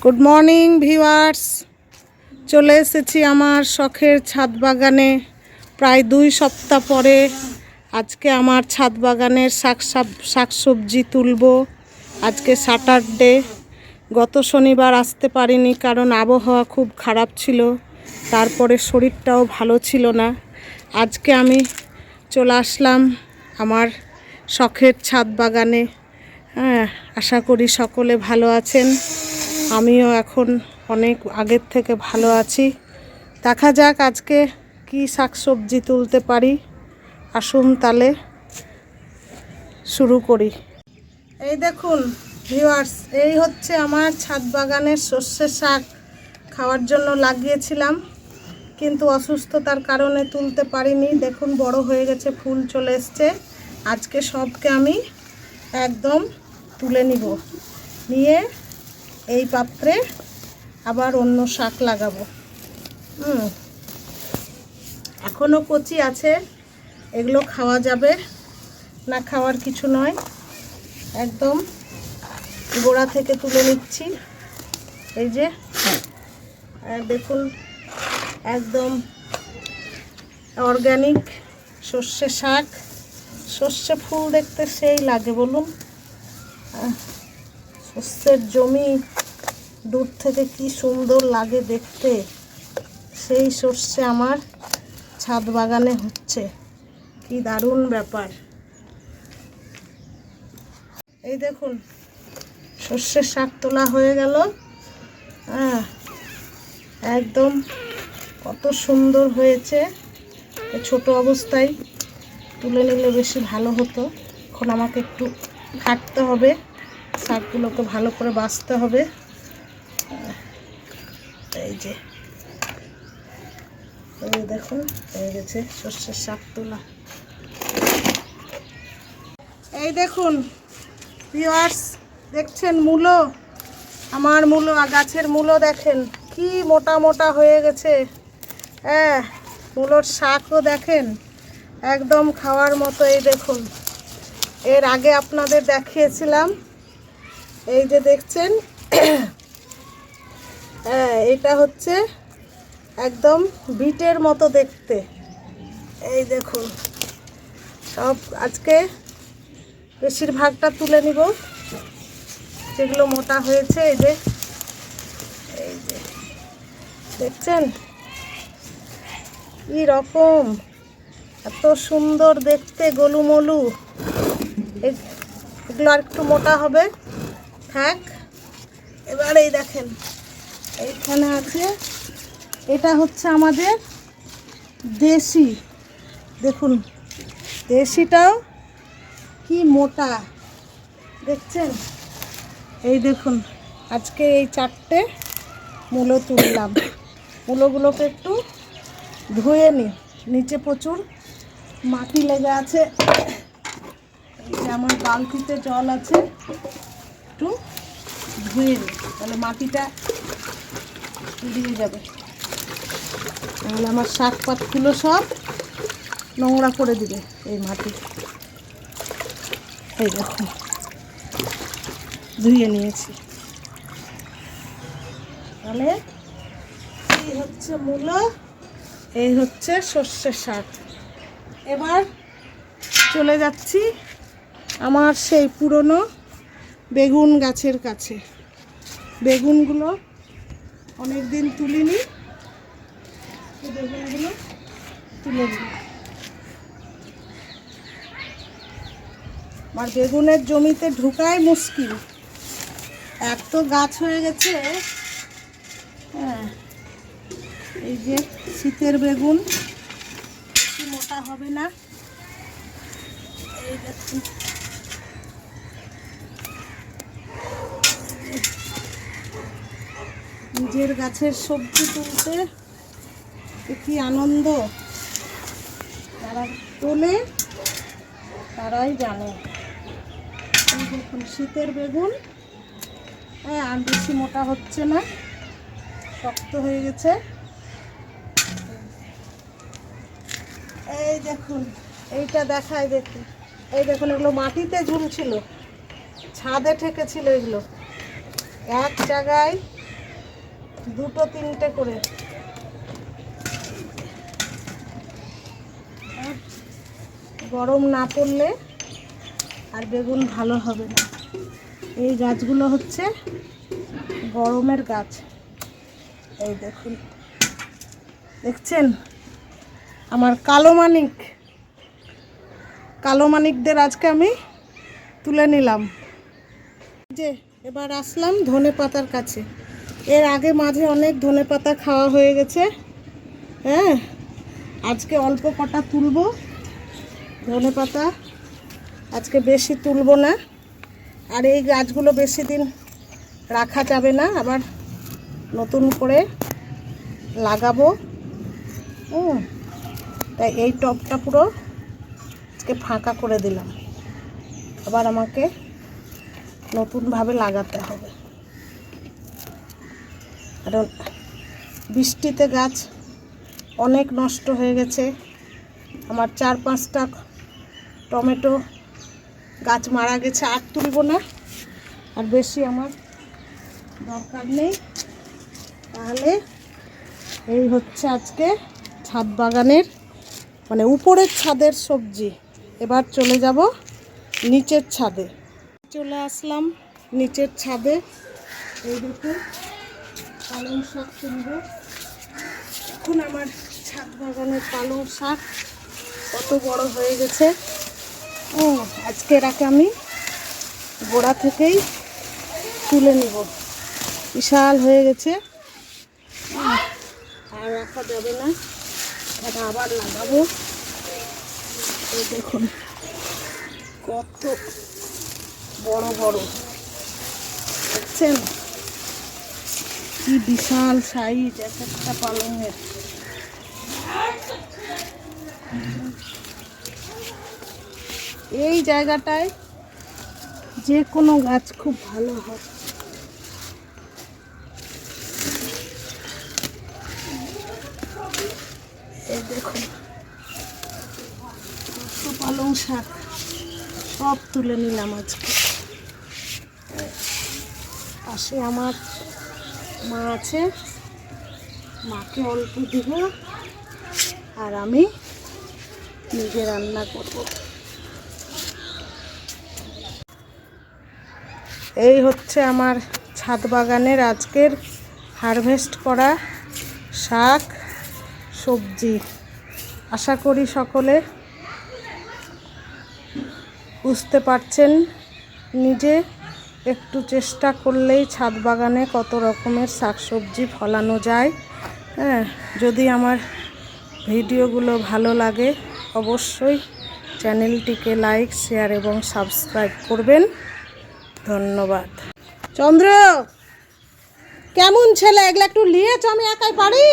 Good morning viewers, চলে এসেছি আমার শখের ছাদ বাগানে। প্রায় 2 সপ্তাহ পরে আজকে আমার ছাদ বাগানের শাকসবজি তুলব। আজকে স্যাটারডে, গত শনিবার আসতে পারিনি কারণ আবহাওয়া খুব খারাপ ছিল, তারপরে শরীরটাও ভালো ছিল না। আজকে আমি চলে আসলাম আমার শখের ছাদ বাগানে। আশা করি সকলে ভালো আছেন, আমিও এখন অনেক আগের থেকে ভালো আছি। দেখা যাক আজকে কি শাকসবজি তুলতে পারি। আসুন তাহলে শুরু করি। এই দেখুন ভিউয়ার্স, এই হচ্ছে আমার ছাদ বাগানের সর্ষে শাক। খাওয়ার জন্য লাগিয়েছিলাম কিন্তু অসুস্থতার কারণে তুলতে পারিনি। দেখুন বড় হয়ে গেছে, ফুল চলে এসছে। আজকে সবকে আমি একদম তুলে নিয়ে এই পাত্রে আবার অন্য শাক লাগাবো। এখনও কচি আছে, এগুলো খাওয়া যাবে, না খাওয়ার কিছু নয়। একদম গোড়া থেকে তুলে নিচ্ছি। এই যে দেখুন, একদম অর্গানিক সর্ষে শাক। সর্ষে ফুল দেখতে সেই লাগে বলুন। সর্ষের জমি দূর থেকে কি সুন্দর লাগে দেখতে। সেই সর্ষে আমার ছাদ বাগানে হচ্ছে, কি দারুণ ব্যাপার। এই দেখুন সর্ষের শাক তোলা হয়ে গেল। একদম কত সুন্দর হয়েছে। ছোট অবস্থায় তুলে নিলে বেশি ভালো হতো। এখন আমাকে একটু খাটতে হবে, শাকগুলোকে ভালো করে বাছতে হবে। এই যে এই দেখুন হয়ে গেছে সর্ষের শাক তোলা। এই দেখুন ভিউয়ার্স, দেখছেন মূলো, আমার মূলো, গাছের মূলো দেখেন কি মোটা মোটা হয়ে গেছে। মূলোর শাকও দেখেন একদম খাওয়ার মতো। এই দেখুন, এর আগে আপনাদের দেখিয়েছিলাম। এই যে দেখছেন, এটা হচ্ছে একদম বিটের মতো দেখতে। এই দেখুন সব আজকে বেশিরভাগটা তুলে নিব, যেগুলো মোটা হয়েছে। এই যে দেখছেন কি রকম, এত সুন্দর দেখতে গোলুমলু। এগুলো আর একটু মোটা হবে, থাক। এবার এই দেখেন এইখানে আছে, এটা হচ্ছে আমাদের দেশি। দেখুন দেশিটাও কি মোটা দেখছেন। এই দেখুন আজকে এই 4টে মূলো তুললাম। মূলোগুলোকে একটু ধুয়ে নিই, নিচে প্রচুর মাটি লেগে আছে। এই যে আমার বালতিতে জল আছে, একটু ধুয়ে নিই, তাহলে মাটিটা দিয়ে যাবে। তাহলে আমার শাক পাতগুলো সব নোংরা করে দিবে এই মাটি। এই দেখুন ধুয়ে নিয়েছি। তাহলে এই হচ্ছে মূলো, এই হচ্ছে সর্ষে শাক। এবার চলে যাচ্ছি আমার সেই পুরনো বেগুন গাছের কাছে। বেগুনগুলো অনেক দিন তুলিনি, বেগুনগুলো তুলে নিই। আমার বেগুনের জমিতে ঢুকাই মুশকিল, এত গাছ হয়ে গেছে। এই যে শীতের বেগুন, বেশি মোটা হবে না। এই দেখুন নিজের গাছের সবজি তুলতে কি আনন্দ, যারা তোলে তারাই জানে। এই দেখুন শীতের বেগুন, আর বেশি মোটা হচ্ছে না, শক্ত হয়ে গেছে। এই দেখুন এইটা দেখায়, দেখুন এই দেখুন, এগুলো মাটিতে ঝুলছিল, ছাদে ঠেকেছিল। এগুলো এক জায়গায় দুটো তিনটে করে। গরম না পড়লে আর বেগুন ভালো হবে না। এই গাছগুলো হচ্ছে গরমের গাছ। এই দেখুন, দেখছেন আমার কালো মানিকদের আজকে আমি তুলে নিলাম। যে এবার আসলাম ধনেপাতার কাছে। এর আগে মাঝে অনেক ধনেপাতা খাওয়া হয়ে গেছে। হ্যাঁ, আজকে অল্প কটা তুলবো ধনেপাতা, আজকে বেশি তুলবো না। আর এই গাছগুলো বেশি দিন রাখা যাবে না, আবার নতুন করে লাগাবো। তাই এই টবটা পুরো আজকে ফাঁকা করে দিলাম, আবার আমাকে নতুনভাবে লাগাতে হবে। কারণ বৃষ্টিতে গাছ অনেক নষ্ট হয়ে গেছে। আমার 4-5টা টমেটো গাছ মারা গেছে, আর তুলব না, আর বেশি আমার দরকার নেই। তাহলে এই হচ্ছে আজকে ছাদ বাগানের, মানে উপরের ছাদের সবজি। এবার চলে যাব নিচের ছাদে। চলে আসলাম নিচের ছাদে। এই দেখুন পালং শাক তুলব। এখন আমার ছাদ বাগানের পালং শাক কত বড় হয়ে গেছে। আজকে এটাকে আমি গোড়া থেকেই তুলে নিব। বিশাল হয়ে গেছে, আর রাখা যাবে না, এটা আবার লাগাবো। এই দেখুন কত বড় বড়, দেখছেন কি বিশাল সাইজ এক একটা পালংয়ের। এই জায়গাটায় যে কোনো গাছ খুব ভালো হয়। এই দেখুন পালং শাক সব তুলে নিলাম আজকে। পাশে আমার মা আছে, মাকে অল্প দিব, আর আমি নিজে রান্না করব। এই হচ্ছে আমার ছাদ বাগানের আজকের হারভেস্ট করা শাক সবজি। আশা করি সকলে বুঝতে পারছেন, নিজে একটু চেষ্টা করলেই ছাদ বাগানে কত রকমের শাকসবজি ফলানো যায়। হ্যাঁ, যদি আমার ভিডিওগুলো ভালো লাগে অবশ্যই চ্যানেলটিকে লাইক, শেয়ার এবং সাবস্ক্রাইব করবেন। ধন্যবাদ। চন্দ্র কেমন ছেলে, এগুলো একটু নিয়েছ, আমি একাই পারি।